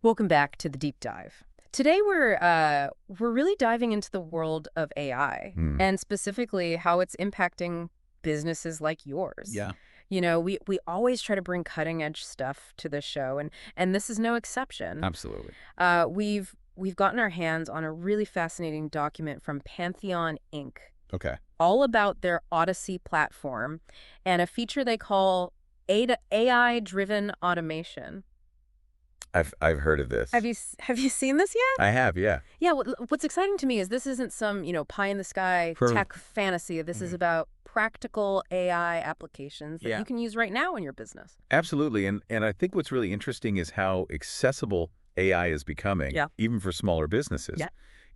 Welcome back to the deep dive. Today we're really diving into the world of AI and specifically how it's impacting businesses like yours. Yeah, You know, we always try to bring cutting edge stuff to this show, and this is no exception. absolutely. We've gotten our hands on a really fascinating document from Pantheon Inc. Okay. all about their Odyssey platform and a feature they call AIDA, AI-driven automation. I've heard of this. Have you seen this yet? I have, yeah. Yeah, what's exciting to me is this isn't some, pie in the sky For- tech fantasy. This is about practical AI applications that Yeah. you can use right now in your business. Absolutely. And I think what's really interesting is how accessible AI is becoming, Yeah. even for smaller businesses. Yeah.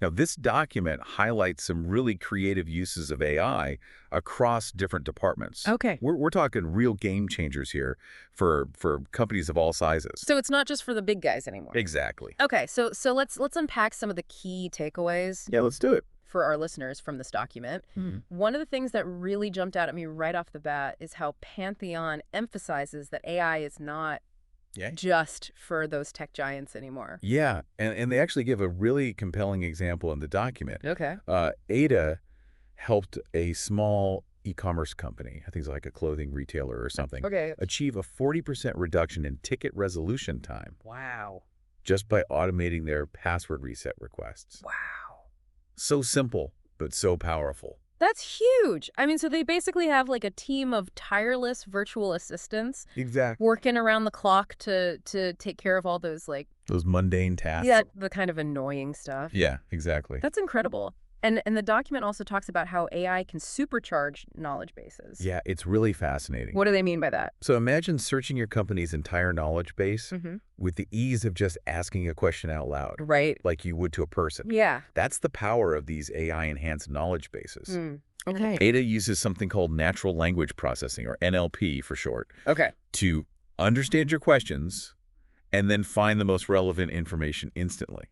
Now, this document highlights some really creative uses of AI across different departments. Okay. We're talking real game changers here for companies of all sizes. So it's not just for the big guys anymore. Exactly. Okay, so let's unpack some of the key takeaways Yeah, let's do it. for our listeners from this document. One of the things that really jumped out at me right off the bat is how Pantheon emphasizes that AI is not Yeah. just for those tech giants anymore. Yeah, and they actually give a really compelling example in the document. Okay. AIDA helped a small e-commerce company, I think it's like a clothing retailer or something, Okay. achieve a 40% reduction in ticket resolution time Wow. just by automating their password reset requests. Wow. So simple, but so powerful. That's huge. I mean, so they basically have like a team of tireless virtual assistants Exactly. working around the clock to take care of all those Those mundane tasks. the kind of annoying stuff. Yeah, exactly. That's incredible. And the document also talks about how AI can supercharge knowledge bases. Yeah, it's really fascinating. What do they mean by that? So imagine searching your company's entire knowledge base with the ease of just asking a question out loud, Right. like you would to a person. Yeah. That's the power of these AI-enhanced knowledge bases. Okay. AIDA uses something called natural language processing, or NLP for short, Okay. to understand your questions and then find the most relevant information instantly.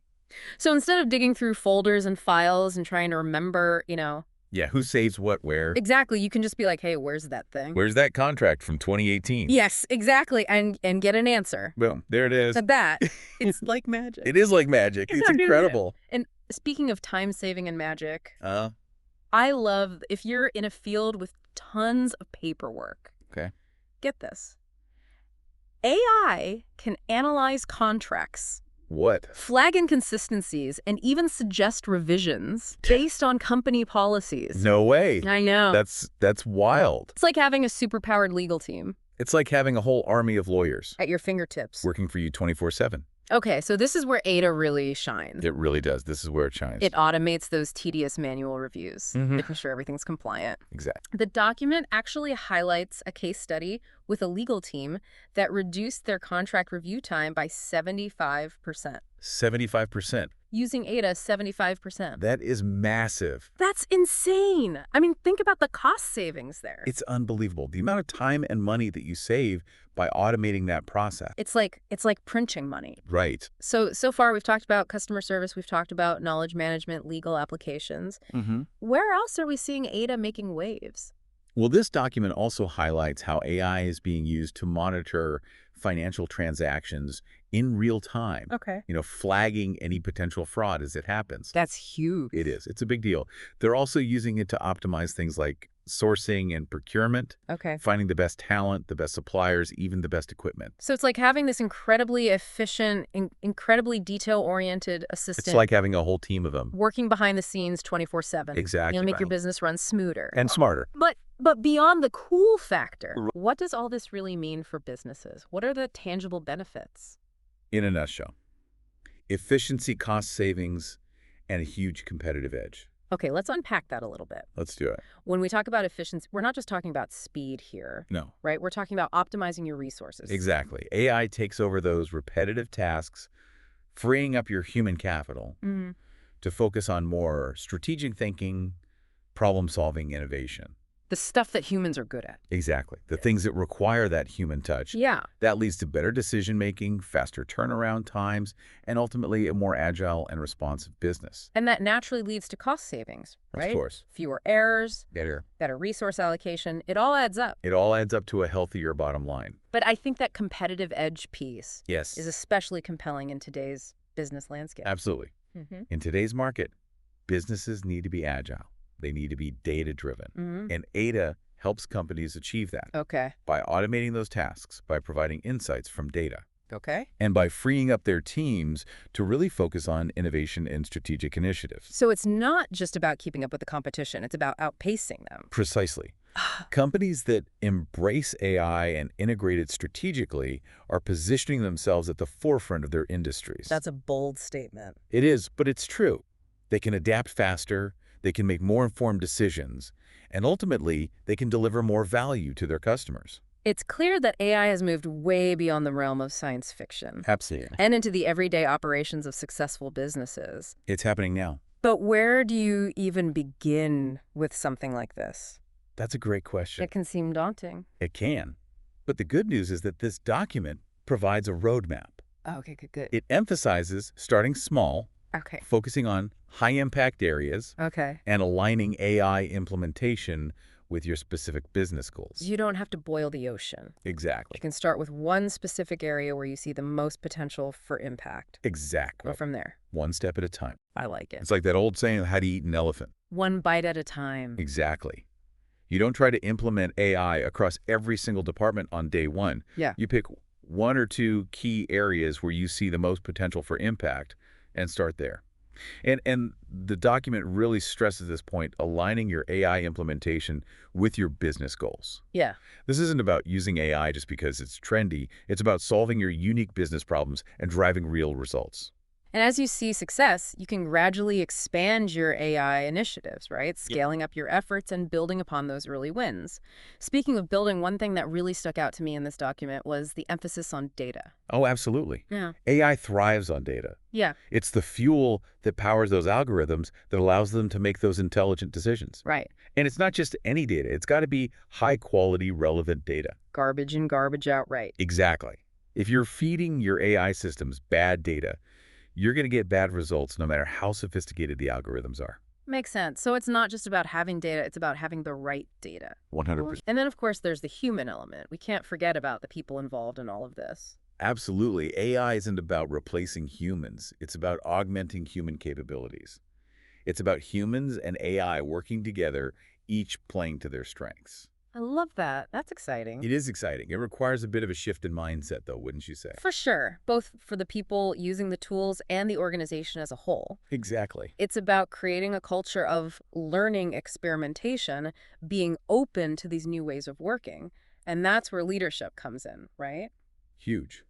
So instead of digging through folders and files and trying to remember, Yeah, who saves what where? exactly, you can just be like, hey, where's that thing? Where's that contract from 2018? Yes, exactly, and get an answer. Boom, there it is. At that, it's like magic. It is like magic. It's incredible. And speaking of time saving and magic, I love if you're in a field with tons of paperwork. Okay. Get this. AI can analyze contracts, What? flag inconsistencies, and even suggest revisions based on company policies. No way. I know. That's wild. It's like having a superpowered legal team It's like having a whole army of lawyers at your fingertips. working for you 24/7. Okay, so this is where AIDA really shines. It really does. This is where it shines. It automates those tedious manual reviews, Mhm. making sure everything's compliant. Exactly. The document actually highlights a case study with a legal team that reduced their contract review time by 75%. 75%. Using AIDA, 75%. That is massive. That's insane. I mean, think about the cost savings there. It's unbelievable. The amount of time and money that you save by automating that process. It's like printing money. Right. So far we've talked about customer service, we've talked about knowledge management, legal applications. Where else are we seeing AIDA making waves? Well, this document also highlights how AI is being used to monitor financial transactions in real time. Okay. Flagging any potential fraud as it happens. That's huge. It is. It's a big deal. They're also using it to optimize things like sourcing and procurement, Okay. finding the best talent, the best suppliers, even the best equipment. So it's like having this incredibly efficient, incredibly detail-oriented assistant. It's like having a whole team of them. Working behind the scenes 24/7. Exactly. Make your right. business run smoother. And smarter. But beyond the cool factor, what does all this really mean for businesses? What are the tangible benefits? In a nutshell, efficiency, cost savings, and a huge competitive edge. Okay, let's unpack that a little bit. Let's do it. When we talk about efficiency, we're not just talking about speed here, No. right? We're talking about optimizing your resources. Exactly. AI takes over those repetitive tasks, freeing up your human capital to focus on more strategic thinking, problem-solving innovation. The stuff that humans are good at. Exactly. The things that require that human touch. Yeah. That leads to better decision-making, faster turnaround times, and ultimately a more agile and responsive business. And that naturally leads to cost savings, right? Of course. Fewer errors, Better. better resource allocation. It all adds up. It all adds up to a healthier bottom line. But I think that competitive edge piece Yes. is especially compelling in today's business landscape. Absolutely. In today's market, businesses need to be agile. They need to be data-driven. And AIDA helps companies achieve that Okay. by automating those tasks, by providing insights from data, Okay. and by freeing up their teams to really focus on innovation and strategic initiatives. So it's not just about keeping up with the competition. It's about outpacing them. Precisely. Companies that embrace AI and integrate it strategically are positioning themselves at the forefront of their industries. That's a bold statement. It is, but it's true. They can adapt faster, they can make more informed decisions, and ultimately, they can deliver more value to their customers. It's clear that AI has moved way beyond the realm of science fiction Absolutely. and into the everyday operations of successful businesses. It's happening now. But where do you even begin with something like this? That's a great question. It can seem daunting. It can. But the good news is that this document provides a roadmap. Okay, good. It emphasizes starting small, Okay. focusing on high-impact areas, Okay. and aligning AI implementation with your specific business goals. You don't have to boil the ocean. Exactly. You can start with one specific area where you see the most potential for impact. Exactly. Go from there. One step at a time. I like it. It's like that old saying, how to eat an elephant. One bite at a time. Exactly. You don't try to implement AI across every single department on day one. Yeah. You pick one or two key areas where you see the most potential for impact and start there. And the document really stresses this point, aligning your AI implementation with your business goals. Yeah. This isn't about using AI just because it's trendy. It's about solving your unique business problems and driving real results. And as you see success, you can gradually expand your AI initiatives, right? Scaling up your efforts and building upon those early wins. Speaking of building, one thing that really stuck out to me in this document was the emphasis on data. Oh, absolutely. Yeah. AI thrives on data. Yeah. It's the fuel that powers those algorithms that allows them to make those intelligent decisions. Right. And it's not just any data. It's got to be high-quality, relevant data. Garbage in, garbage out, right. Exactly. If you're feeding your AI systems bad data, you're going to get bad results no matter how sophisticated the algorithms are. Makes sense. So it's not just about having data, it's about having the right data. 100%. And then, of course, there's the human element. We can't forget about the people involved in all of this. Absolutely. AI isn't about replacing humans. It's about augmenting human capabilities. It's about humans and AI working together, each playing to their strengths. I love that. That's exciting. It is exciting. It requires a bit of a shift in mindset, though, wouldn't you say? For sure, both for the people using the tools and the organization as a whole. Exactly. It's about creating a culture of learning experimentation, being open to these new ways of working. And that's where leadership comes in, right? Huge.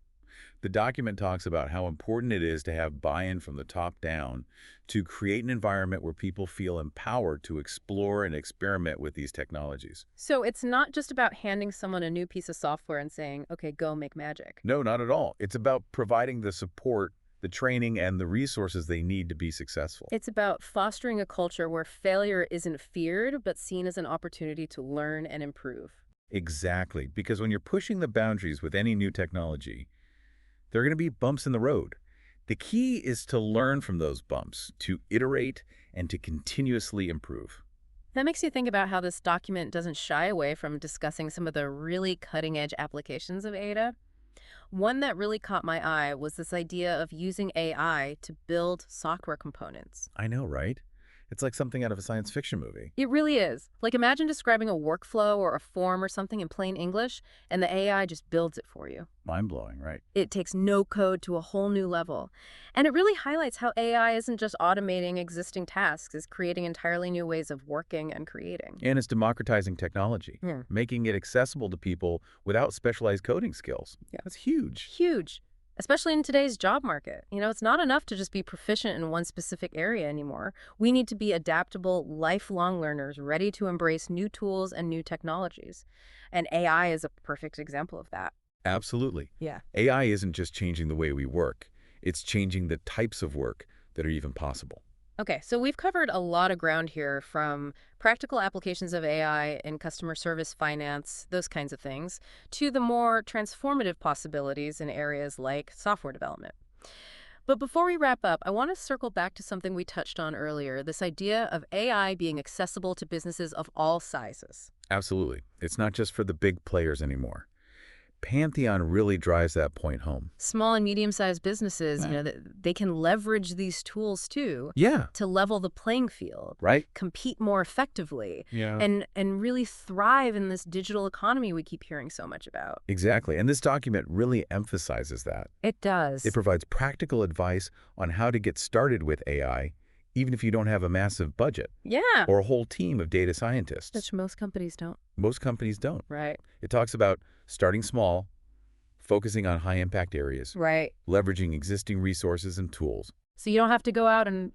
The document talks about how important it is to have buy-in from the top down to create an environment where people feel empowered to explore and experiment with these technologies. So it's not just about handing someone a new piece of software and saying, okay, go make magic. No, not at all. It's about providing the support, the training, and the resources they need to be successful. It's about fostering a culture where failure isn't feared, but seen as an opportunity to learn and improve. Exactly. Because when you're pushing the boundaries with any new technology, there are going to be bumps in the road. The key is to learn from those bumps, to iterate, and to continuously improve. That makes you think about how this document doesn't shy away from discussing some of the really cutting-edge applications of AIDA. One that really caught my eye was this idea of using AI to build software components. I know, right? It's like something out of a science fiction movie. It really is. Like, imagine describing a workflow or a form or something in plain English, and the AI just builds it for you. Mind-blowing, right? It takes no code to a whole new level. And it really highlights how AI isn't just automating existing tasks, it's creating entirely new ways of working and creating. And it's democratizing technology, Yeah. making it accessible to people without specialized coding skills. Yeah. That's huge. Huge. Especially in today's job market. You know, it's not enough to just be proficient in one specific area anymore. We need to be adaptable, lifelong learners, ready to embrace new tools and new technologies. And AI is a perfect example of that. Absolutely. Yeah. AI isn't just changing the way we work. It's changing the types of work that are even possible. Okay, so we've covered a lot of ground here, from practical applications of AI in customer service, finance, those kinds of things, to the more transformative possibilities in areas like software development. But before we wrap up, I want to circle back to something we touched on earlier, this idea of AI being accessible to businesses of all sizes. Absolutely. It's not just for the big players anymore. Pantheon really drives that point home. Small and medium-sized businesses, Right. they can leverage these tools too Yeah. to level the playing field, Right? compete more effectively, Yeah. and really thrive in this digital economy we keep hearing so much about. Exactly. And this document really emphasizes that. It does. It provides practical advice on how to get started with AI, even if you don't have a massive budget Yeah. or a whole team of data scientists. Which most companies don't. Most companies don't. Right. It talks about starting small, focusing on high-impact areas, Right. leveraging existing resources and tools. So you don't have to go out and,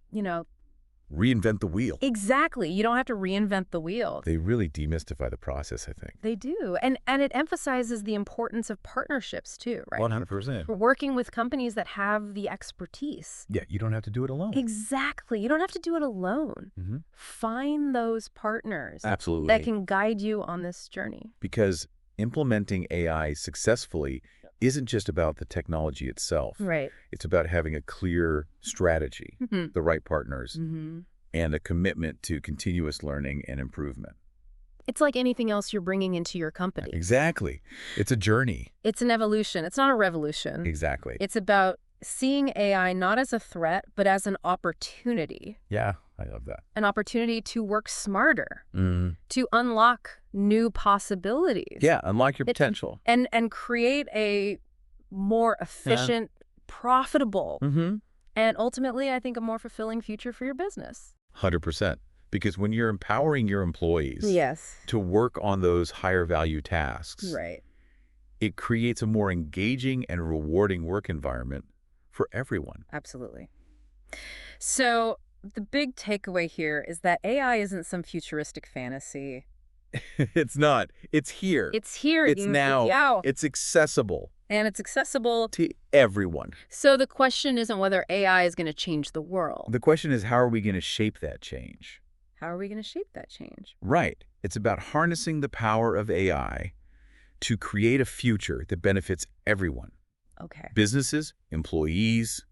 Reinvent the wheel. exactly. You don't have to reinvent the wheel. They really demystify the process, I think. They do. And it emphasizes the importance of partnerships too, right? 100%. We're working with companies that have the expertise. Yeah, you don't have to do it alone. Exactly. You don't have to do it alone. Mhm. Find those partners Absolutely. that can guide you on this journey. Because implementing AI successfully isn't just about the technology itself. Right. It's about having a clear strategy, Mm-hmm. the right partners, Mm-hmm. and a commitment to continuous learning and improvement. It's like anything else you're bringing into your company. Exactly. It's a journey. It's an evolution. It's not a revolution. Exactly. It's about seeing AI not as a threat, but as an opportunity. Yeah, I love that. An opportunity to work smarter, Mm. to unlock new possibilities. Yeah, unlock your It- potential. And create a more efficient, profitable, Mm-hmm. and ultimately, I think, a more fulfilling future for your business. 100%. Because when you're empowering your employees Yes. to work on those higher value tasks, Right. it creates a more engaging and rewarding work environment for everyone. Absolutely. So the big takeaway here is that AI isn't some futuristic fantasy. It's not. It's here. It's here. It's now. Yeah. It's accessible And it's accessible. to everyone. So the question isn't whether AI is going to change the world. The question is, how are we going to shape that change? How are we going to shape that change? Right. It's about harnessing the power of AI to create a future that benefits everyone. Okay. Businesses, employees,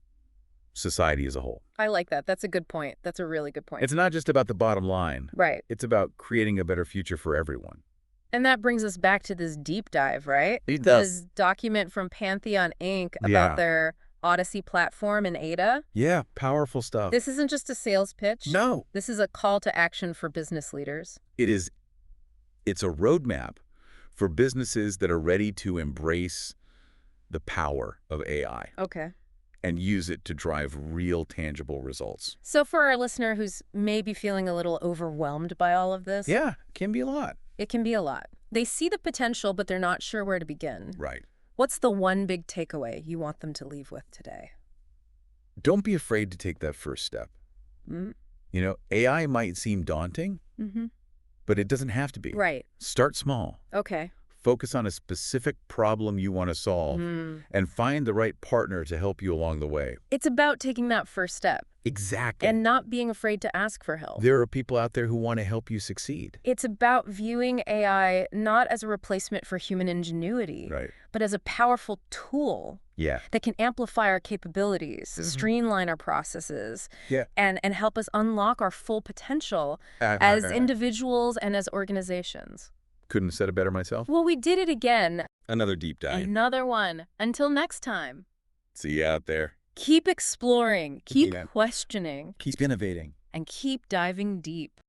society as a whole. I like that. That's a good point. That's a really good point. It's not just about the bottom line. Right. It's about creating a better future for everyone. And that brings us back to this deep dive, right? It does. This document from Pantheon Inc. about Yeah. their Odyssey platform and AIDA. Yeah, powerful stuff. This isn't just a sales pitch. No, This is a call to action for business leaders. it's a roadmap for businesses that are ready to embrace the power of AI Okay. and use it to drive real tangible results. So for our listener who's maybe feeling a little overwhelmed by all of this, Yeah, can be a lot. it can be a lot. They see the potential, but they're not sure where to begin. Right. What's the one big takeaway you want them to leave with today? Don't be afraid to take that first step. Mm-hmm. AI might seem daunting, but it doesn't have to be. Right. Start small. Okay. Focus on a specific problem you want to solve and find the right partner to help you along the way. It's about taking that first step Exactly. and not being afraid to ask for help. There are people out there who want to help you succeed. It's about viewing AI not as a replacement for human ingenuity, Right. but as a powerful tool Yeah. that can amplify our capabilities, Mhm. streamline our processes, Yeah. and help us unlock our full potential as individuals and as organizations. Couldn't have said it better myself. Well, we did it again. Another deep dive. Another one. Until next time. See you out there. Keep exploring, keep Yeah. questioning, Keep innovating. and keep diving deep.